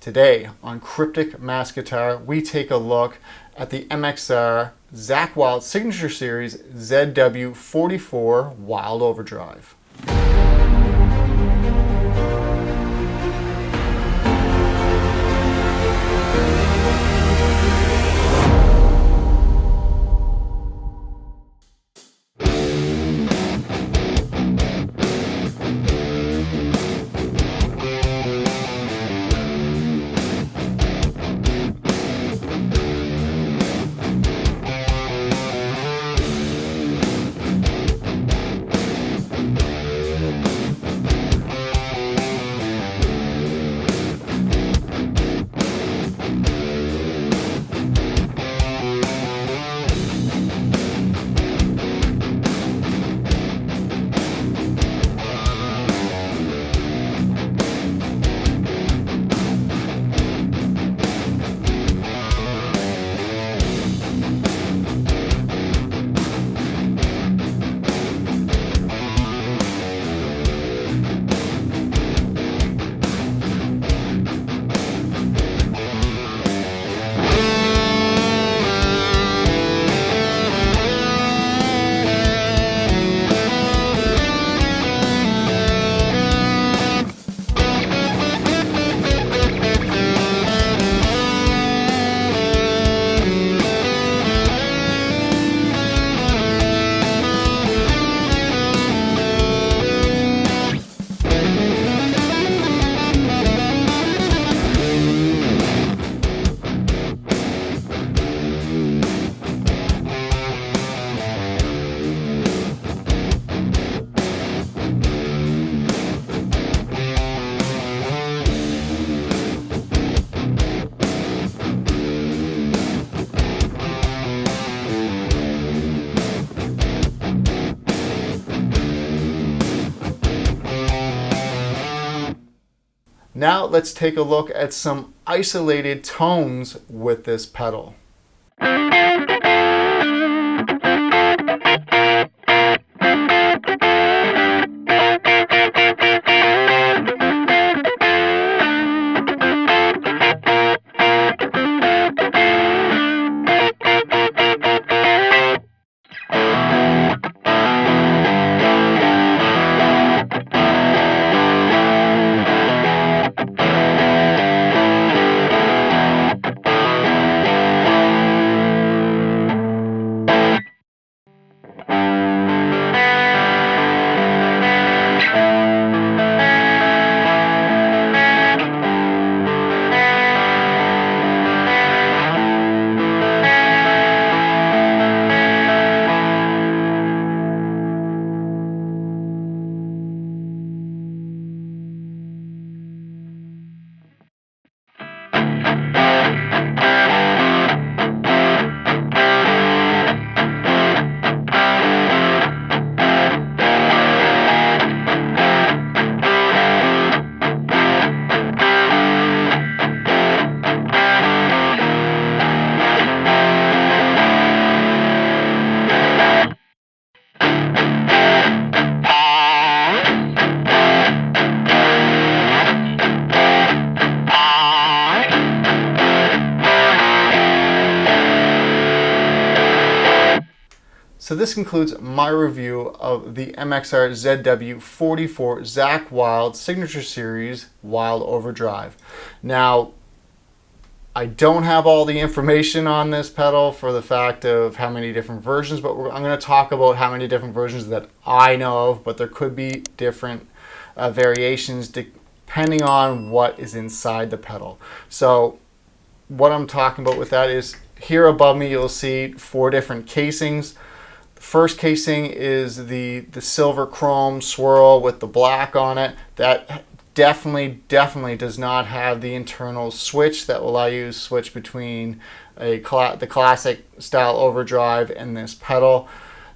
Today on Cryptic Mass Guitar, we take a look at the MXR Zakk Wylde Signature Series ZW44 Wylde Overdrive. Now let's take a look at some isolated tones with this pedal. So this concludes my review of the MXR ZW44 Zakk Wylde Signature Series Wylde Overdrive. Now, I don't have all the information on this pedal for the fact of how many different versions, but I'm going to talk about how many different versions that I know of, but there could be different variations depending on what is inside the pedal. So what I'm talking about with that is here above me you'll see 4 different casings. First casing is the silver chrome swirl with the black on it. That definitely does not have the internal switch that will allow you to switch between the classic style overdrive and this pedal.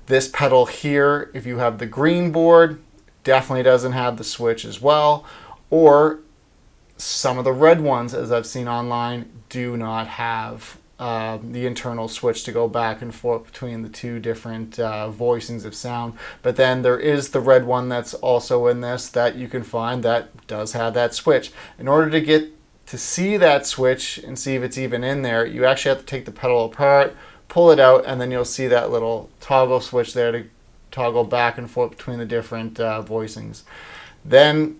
This pedal here, if you have the green board, definitely doesn't have the switch as well. Or some of the red ones, as I've seen online, do not have the internal switch to go back and forth between the two different voicings of sound. But then there is the red one that's also in this that you can find that does have that switch. In order to get to see that switch and see if it's even in there, you actually have to take the pedal apart, pull it out, and then you'll see that little toggle switch there to toggle back and forth between the different voicings. Then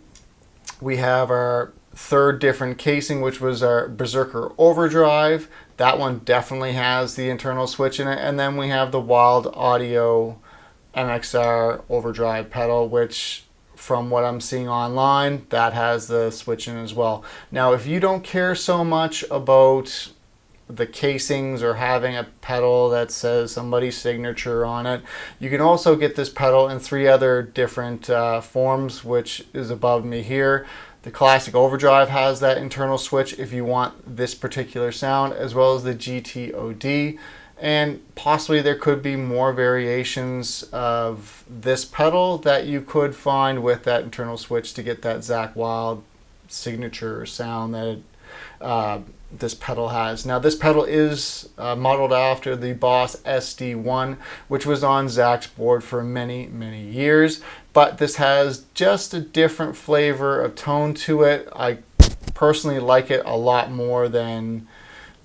we have our third different casing, which was our Berserker Overdrive. That one definitely has the internal switch in it. And then we have the Wylde Audio MXR Overdrive pedal, which from what I'm seeing online, that has the switch in as well. Now, if you don't care so much about the casings or having a pedal that says somebody's signature on it, you can also get this pedal in 3 other different forms, which is above me here. The Classic Overdrive has that internal switch if you want this particular sound, as well as the GTOD. And possibly there could be more variations of this pedal that you could find with that internal switch to get that Zakk Wylde signature sound that this pedal has. Now this pedal is modeled after the Boss SD1, which was on Zakk's board for many, many years. But this has just a different flavor of tone to it. I personally like it a lot more than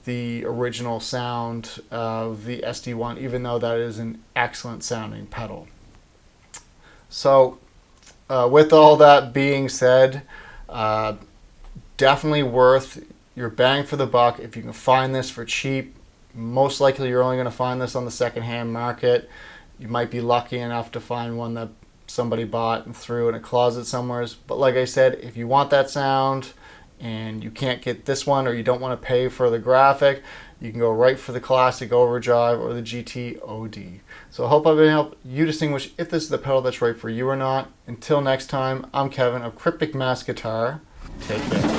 the original sound of the SD1, even though that is an excellent sounding pedal. So with all that being said, definitely worth your bang for the buck. If you can find this for cheap, most likely you're only going to find this on the secondhand market. You might be lucky enough to find one that somebody bought and threw in a closet somewhere. But like I said, if you want that sound and you can't get this one, or you don't want to pay for the graphic, you can go right for the Classic Overdrive or the GTOD. So I hope I've been able to help you distinguish if this is the pedal that's right for you or not. Until next time, I'm Kevin of Cryptic Mass Guitar. Take care.